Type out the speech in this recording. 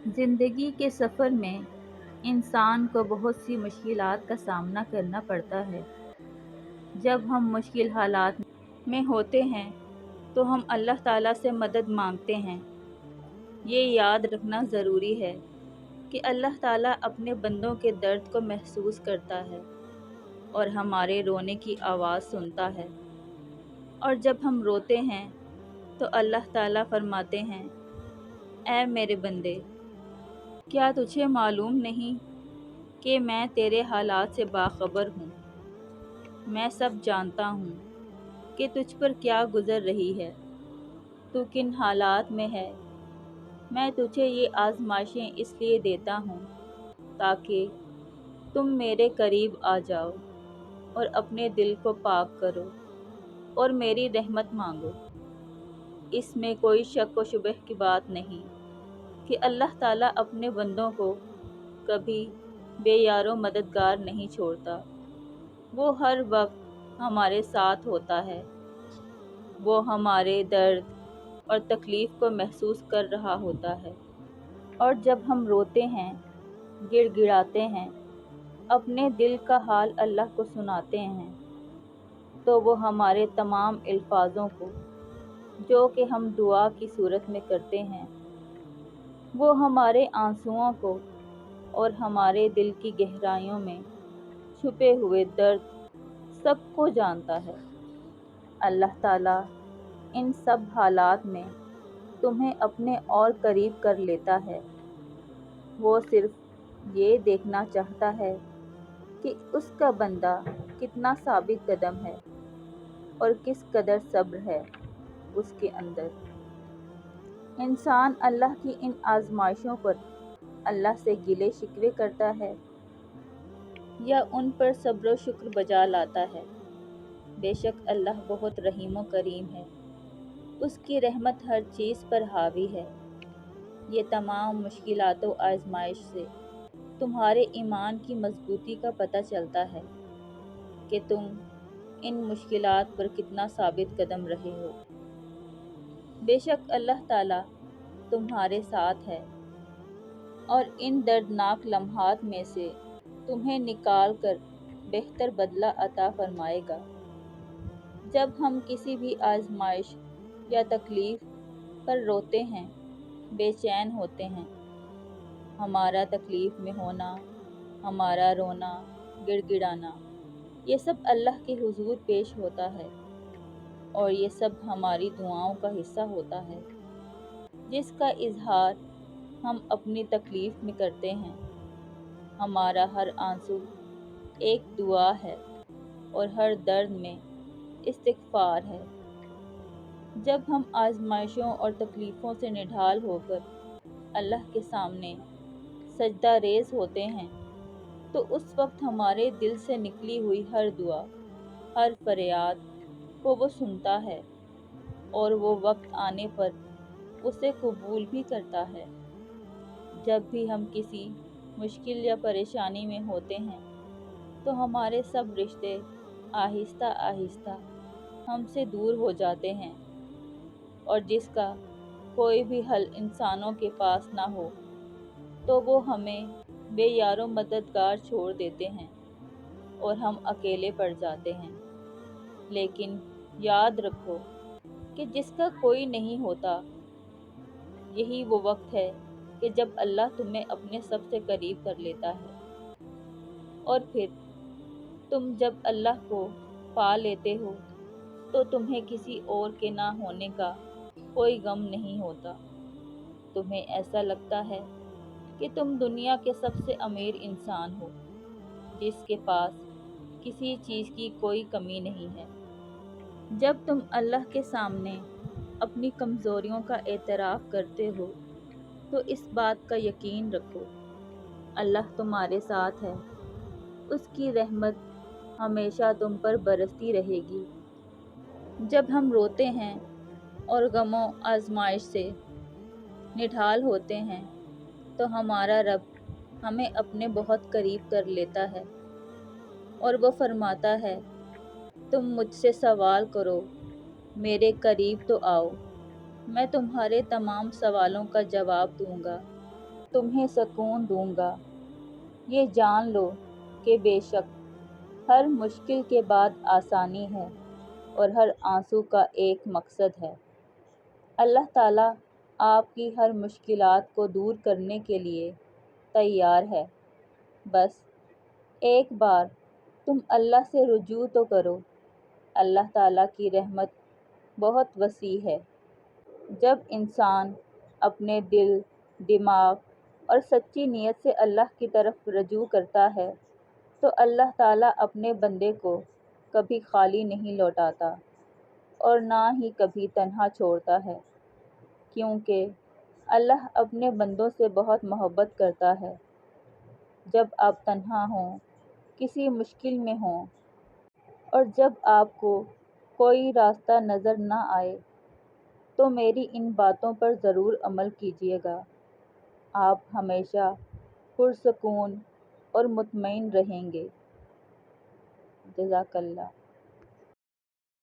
زندگی کے سفر میں انسان کو بہت سی مشکلات کا سامنا کرنا پڑتا ہے۔ جب ہم مشکل حالات میں ہوتے ہیں تو ہم اللہ تعالیٰ سے مدد مانگتے ہیں۔ یہ یاد رکھنا ضروری ہے کہ اللہ تعالیٰ اپنے بندوں کے درد کو محسوس کرتا ہے اور ہمارے رونے کی آواز سنتا ہے۔ اور جب ہم روتے ہیں تو اللہ تعالیٰ فرماتے ہیں، اے میرے بندے، کیا تجھے معلوم نہیں کہ میں تیرے حالات سے باخبر ہوں؟ میں سب جانتا ہوں کہ تجھ پر کیا گزر رہی ہے، تو کن حالات میں ہے۔ میں تجھے یہ آزمائشیں اس لیے دیتا ہوں تاکہ تم میرے قریب آ جاؤ اور اپنے دل کو پاک کرو اور میری رحمت مانگو۔ اس میں کوئی شک و شبہ کی بات نہیں کہ اللہ تعالیٰ اپنے بندوں کو کبھی بے یار و مددگار نہیں چھوڑتا۔ وہ ہر وقت ہمارے ساتھ ہوتا ہے۔ وہ ہمارے درد اور تکلیف کو محسوس کر رہا ہوتا ہے، اور جب ہم روتے ہیں، گڑ گڑاتے ہیں، اپنے دل کا حال اللہ کو سناتے ہیں، تو وہ ہمارے تمام الفاظوں کو، جو کہ ہم دعا کی صورت میں کرتے ہیں، وہ ہمارے آنسوؤں کو اور ہمارے دل کی گہرائیوں میں چھپے ہوئے درد سب کو جانتا ہے۔ اللہ تعالیٰ ان سب حالات میں تمہیں اپنے اور قریب کر لیتا ہے۔ وہ صرف یہ دیکھنا چاہتا ہے کہ اس کا بندہ کتنا ثابت قدم ہے اور کس قدر صبر ہے اس کے اندر۔ انسان اللہ کی ان آزمائشوں پر اللہ سے گلے شکوے کرتا ہے یا ان پر صبر و شکر بجا لاتا ہے؟ بے شک اللہ بہت رحیم و کریم ہے۔ اس کی رحمت ہر چیز پر حاوی ہے۔ یہ تمام مشکلات و آزمائش سے تمہارے ایمان کی مضبوطی کا پتہ چلتا ہے کہ تم ان مشکلات پر کتنا ثابت قدم رہے ہو۔ بے شک اللہ تعالیٰ تمہارے ساتھ ہے اور ان دردناک لمحات میں سے تمہیں نکال کر بہتر بدلہ عطا فرمائے گا۔ جب ہم کسی بھی آزمائش یا تکلیف پر روتے ہیں، بے چین ہوتے ہیں، ہمارا تکلیف میں ہونا، ہمارا رونا، گڑ گڑانا، یہ سب اللہ کے حضور پیش ہوتا ہے، اور یہ سب ہماری دعاؤں کا حصہ ہوتا ہے، جس کا اظہار ہم اپنی تکلیف میں کرتے ہیں۔ ہمارا ہر آنسو ایک دعا ہے اور ہر درد میں استغفار ہے۔ جب ہم آزمائشوں اور تکلیفوں سے نڈھال ہو کر اللہ کے سامنے سجدہ ریز ہوتے ہیں، تو اس وقت ہمارے دل سے نکلی ہوئی ہر دعا، ہر فریاد کو وہ سنتا ہے، اور وہ وقت آنے پر اسے قبول بھی کرتا ہے۔ جب بھی ہم کسی مشکل یا پریشانی میں ہوتے ہیں تو ہمارے سب رشتے آہستہ آہستہ ہم سے دور ہو جاتے ہیں، اور جس کا کوئی بھی حل انسانوں کے پاس نہ ہو تو وہ ہمیں بے یار و مددگار چھوڑ دیتے ہیں اور ہم اکیلے پڑ جاتے ہیں۔ لیکن یاد رکھو کہ جس کا کوئی نہیں ہوتا، یہی وہ وقت ہے کہ جب اللہ تمہیں اپنے سب سے قریب کر لیتا ہے، اور پھر تم جب اللہ کو پا لیتے ہو تو تمہیں کسی اور کے نہ ہونے کا کوئی غم نہیں ہوتا۔ تمہیں ایسا لگتا ہے کہ تم دنیا کے سب سے امیر انسان ہو، جس کے پاس کسی چیز کی کوئی کمی نہیں ہے۔ جب تم اللہ کے سامنے اپنی کمزوریوں کا اعتراف کرتے ہو تو اس بات کا یقین رکھو، اللہ تمہارے ساتھ ہے۔ اس کی رحمت ہمیشہ تم پر برستی رہے گی۔ جب ہم روتے ہیں اور غم و آزمائش سے نڈھال ہوتے ہیں تو ہمارا رب ہمیں اپنے بہت قریب کر لیتا ہے، اور وہ فرماتا ہے، تم مجھ سے سوال کرو، میرے قریب تو آؤ، میں تمہارے تمام سوالوں کا جواب دوں گا۔ تمہیں سکون دوں گا۔ یہ جان لو کہ بے شک ہر مشکل کے بعد آسانی ہے اور ہر آنسو کا ایک مقصد ہے۔ اللہ تعالیٰ آپ کی ہر مشکلات کو دور کرنے کے لیے تیار ہے۔ بس ایک بار تم اللہ سے رجوع تو کرو۔ اللہ تعالیٰ کی رحمت بہت وسیع ہے۔ جب انسان اپنے دل، دماغ اور سچی نیت سے اللہ کی طرف رجوع کرتا ہے تو اللہ تعالیٰ اپنے بندے کو کبھی خالی نہیں لوٹاتا اور نہ ہی کبھی تنہا چھوڑتا ہے، کیونکہ اللہ اپنے بندوں سے بہت محبت کرتا ہے۔ جب آپ تنہا ہوں، کسی مشکل میں ہوں اور جب آپ کو کوئی راستہ نظر نہ آئے تو میری ان باتوں پر ضرور عمل کیجیے گا۔ آپ ہمیشہ پرسکون اور مطمئن رہیں گے۔ جزاک اللہ۔